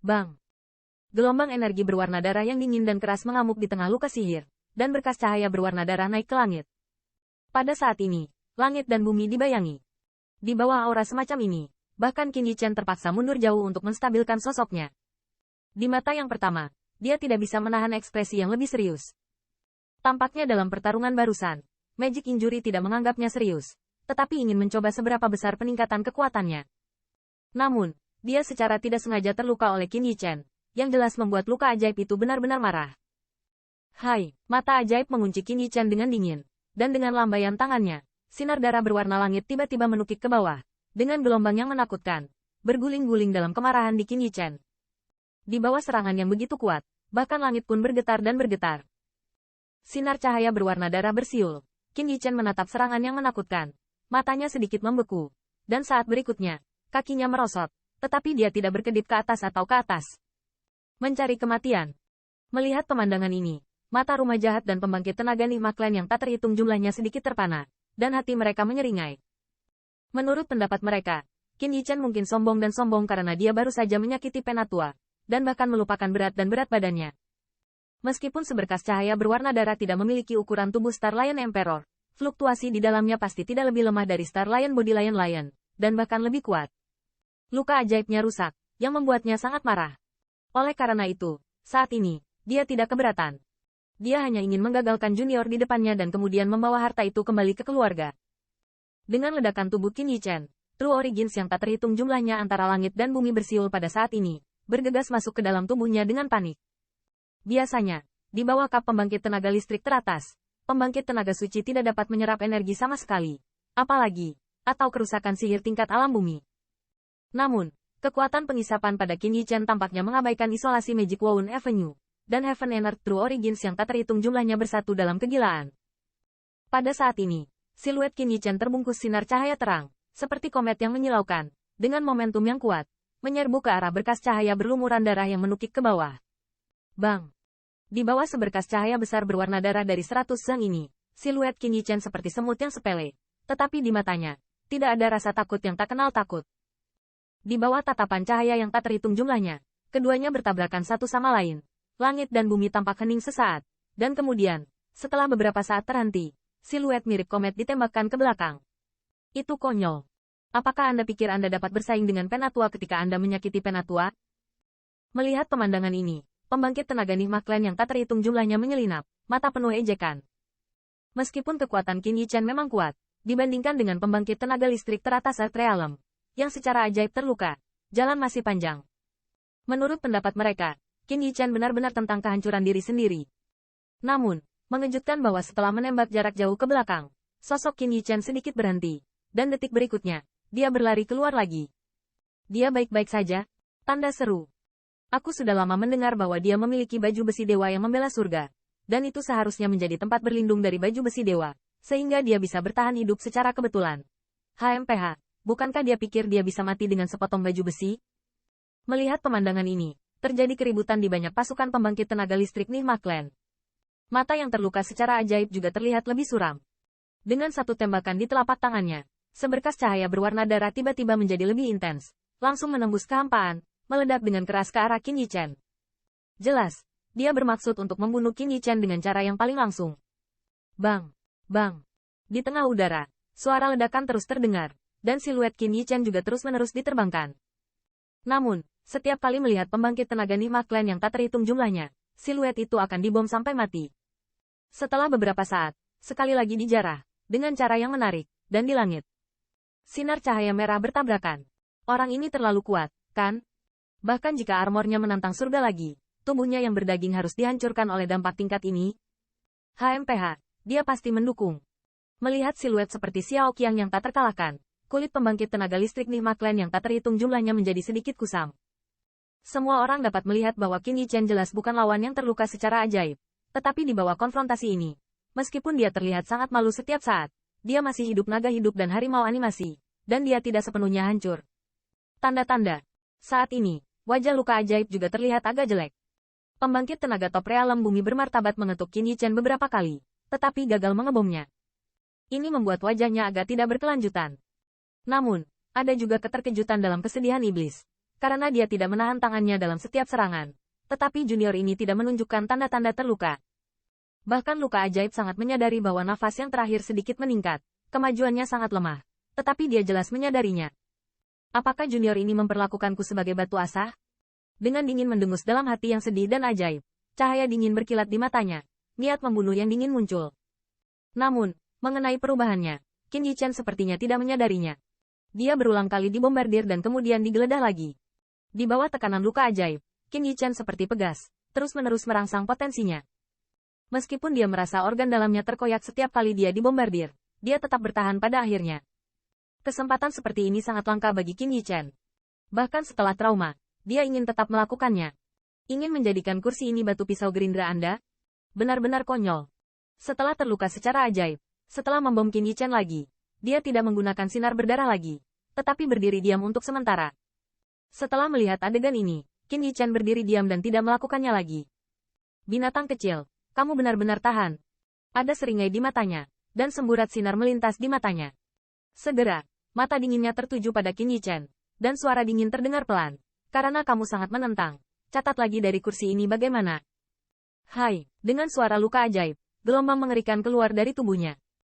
Bang! Gelombang energi berwarna darah yang dingin dan keras mengamuk di tengah luka sihir, dan berkas cahaya berwarna darah naik ke langit. Pada saat ini, langit dan bumi dibayangi. Di bawah aura semacam ini, bahkan Qin Yichen terpaksa mundur jauh untuk menstabilkan sosoknya. Di mata yang pertama, dia tidak bisa menahan ekspresi yang lebih serius. Tampaknya dalam pertarungan barusan, Magic Injury tidak menganggapnya serius, tetapi ingin mencoba seberapa besar peningkatan kekuatannya. Namun, dia secara tidak sengaja terluka oleh Qin Yichen, yang jelas membuat luka ajaib itu benar-benar marah. Hai, mata ajaib mengunci Qin Yichen dengan dingin, dan dengan lambaian tangannya, sinar darah berwarna langit tiba-tiba menukik ke bawah, dengan gelombang yang menakutkan, berguling-guling dalam kemarahan di Qin Yichen. Di bawah serangan yang begitu kuat, bahkan langit pun bergetar dan bergetar. Sinar cahaya berwarna darah bersiul. Qin Yichen menatap serangan yang menakutkan. Matanya sedikit membeku. Dan saat berikutnya, kakinya merosot, tetapi dia tidak berkedip ke atas atau ke atas. Mencari kematian. Melihat pemandangan ini, mata rumah jahat dan pembangkit tenaga Nihma Clan yang tak terhitung jumlahnya sedikit terpana, dan hati mereka menyeringai. Menurut pendapat mereka, Qin Yichen mungkin sombong karena dia baru saja menyakiti Penatua, dan bahkan melupakan berat badannya. Meskipun seberkas cahaya berwarna darah tidak memiliki ukuran tubuh Star Lion Emperor, fluktuasi di dalamnya pasti tidak lebih lemah dari Star Lion Body Lion, dan bahkan lebih kuat. Luka ajaibnya rusak, yang membuatnya sangat marah. Oleh karena itu, saat ini, dia tidak keberatan. Dia hanya ingin menggagalkan junior di depannya dan kemudian membawa harta itu kembali ke keluarga. Dengan ledakan tubuh Qin Yichen, True Origins yang tak terhitung jumlahnya antara langit dan bumi bersiul pada saat ini, bergegas masuk ke dalam tubuhnya dengan panik. Biasanya, di bawah kap pembangkit tenaga listrik teratas, pembangkit tenaga suci tidak dapat menyerap energi sama sekali, apalagi, atau kerusakan sihir tingkat alam bumi. Namun, kekuatan pengisapan pada Qin Yichen tampaknya mengabaikan isolasi Magic Wound Avenue, dan Heaven and Earth True Origins yang tak terhitung jumlahnya bersatu dalam kegilaan. Pada saat ini, siluet Qin Yichen terbungkus sinar cahaya terang, seperti komet yang menyilaukan, dengan momentum yang kuat, menyerbu ke arah berkas cahaya berlumuran darah yang menukik ke bawah. Bang! Di bawah seberkas cahaya besar berwarna darah dari 100 zang ini, siluet Qin Yichen seperti semut yang sepele, tetapi di matanya, tidak ada rasa takut yang tak kenal takut. Di bawah tatapan cahaya yang tak terhitung jumlahnya, keduanya bertabrakan satu sama lain. Langit dan bumi tampak hening sesaat, dan kemudian, setelah beberapa saat terhenti, siluet mirip komet ditembakkan ke belakang. Itu konyol. Apakah Anda pikir Anda dapat bersaing dengan Penatua ketika Anda menyakiti Penatua? Melihat pemandangan ini, pembangkit tenaga Nihma Clan yang tak terhitung jumlahnya menyelinap, mata penuh ejekan. Meskipun kekuatan Qin Yichen memang kuat, dibandingkan dengan pembangkit tenaga listrik teratas Earth Realm, yang secara ajaib terluka, jalan masih panjang. Menurut pendapat mereka, Qin Yichen benar-benar tentang kehancuran diri sendiri. Namun, mengejutkan bahwa setelah menembak jarak jauh ke belakang, sosok Qin Yichen sedikit berhenti, dan detik berikutnya, dia berlari keluar lagi. Dia baik-baik saja? Tanda seru. Aku sudah lama mendengar bahwa dia memiliki baju besi dewa yang membela surga, dan itu seharusnya menjadi tempat berlindung dari baju besi dewa, sehingga dia bisa bertahan hidup secara kebetulan. HMPH, bukankah dia pikir dia bisa mati dengan sepotong baju besi? Melihat pemandangan ini, terjadi keributan di banyak pasukan pembangkit tenaga listrik Nihma Clan. Mata yang terluka secara ajaib juga terlihat lebih suram. Dengan satu tembakan di telapak tangannya, seberkas cahaya berwarna darah tiba-tiba menjadi lebih intens, langsung menembus kehampaan, meledak dengan keras ke arah Qin Yichen. Jelas, dia bermaksud untuk membunuh Qin Yichen dengan cara yang paling langsung. Bang! Bang! Di tengah udara, suara ledakan terus terdengar, dan siluet Qin Yichen juga terus-menerus diterbangkan. Namun, setiap kali melihat pembangkit tenaga Nihma Clan yang tak terhitung jumlahnya, siluet itu akan dibom sampai mati. Setelah beberapa saat, sekali lagi dijarah, dengan cara yang menarik, dan di langit. Sinar cahaya merah bertabrakan. Orang ini terlalu kuat, kan? Bahkan jika armornya menantang surga lagi, tubuhnya yang berdaging harus dihancurkan oleh dampak tingkat ini. HMPH, dia pasti mendukung. Melihat siluet seperti Xiao Qiang yang tak terkalahkan, kulit pembangkit tenaga listrik Nihma Clan yang tak terhitung jumlahnya menjadi sedikit kusam. Semua orang dapat melihat bahwa Qin Yichen jelas bukan lawan yang terluka secara ajaib, tetapi di bawah konfrontasi ini, meskipun dia terlihat sangat malu setiap saat, dia masih hidup naga hidup dan harimau animasi, dan dia tidak sepenuhnya hancur. Tanda-tanda. Saat ini, wajah luka ajaib juga terlihat agak jelek. Pembangkit tenaga top realem bumi bermartabat mengetuk Qin Yichen beberapa kali, tetapi gagal mengebomnya. Ini membuat wajahnya agak tidak berkelanjutan. Namun, ada juga keterkejutan dalam kesedihan iblis. karena dia tidak menahan tangannya dalam setiap serangan. Tetapi junior ini tidak menunjukkan tanda-tanda terluka. Bahkan luka ajaib sangat menyadari bahwa nafas yang terakhir sedikit meningkat. Kemajuannya sangat lemah. Tetapi dia jelas menyadarinya. Apakah junior ini memperlakukanku sebagai batu asah? Dengan dingin mendengus dalam hati yang sedih dan ajaib. Cahaya dingin berkilat di matanya. Niat membunuh yang dingin muncul. Namun, mengenai perubahannya, Qin Yichen sepertinya tidak menyadarinya. Dia berulang kali dibombardir dan kemudian digeledah lagi. Di bawah tekanan luka ajaib, Qin Yichen seperti pegas, terus-menerus merangsang potensinya. Meskipun dia merasa organ dalamnya terkoyak setiap kali dia dibombardir, dia tetap bertahan pada akhirnya. Kesempatan seperti ini sangat langka bagi Qin Yichen. Bahkan setelah trauma, dia ingin tetap melakukannya. Ingin menjadikan kursi ini batu pisau gerindra Anda? Benar-benar konyol. Setelah terluka secara ajaib, setelah membom Qin Yichen lagi, dia tidak menggunakan sinar berdarah lagi, tetapi berdiri diam untuk sementara. Setelah melihat adegan ini, Qin Yichen berdiri diam dan tidak melakukannya lagi. Binatang kecil, kamu benar-benar tahan. Ada seringai di matanya, dan semburat sinar melintas di matanya. Segera, mata dinginnya tertuju pada Qin Yichen, dan suara dingin terdengar pelan. Karena kamu sangat menentang, catat lagi dari kursi ini bagaimana. Hai, dengan suara luka ajaib, gelombang mengerikan keluar dari tubuhnya.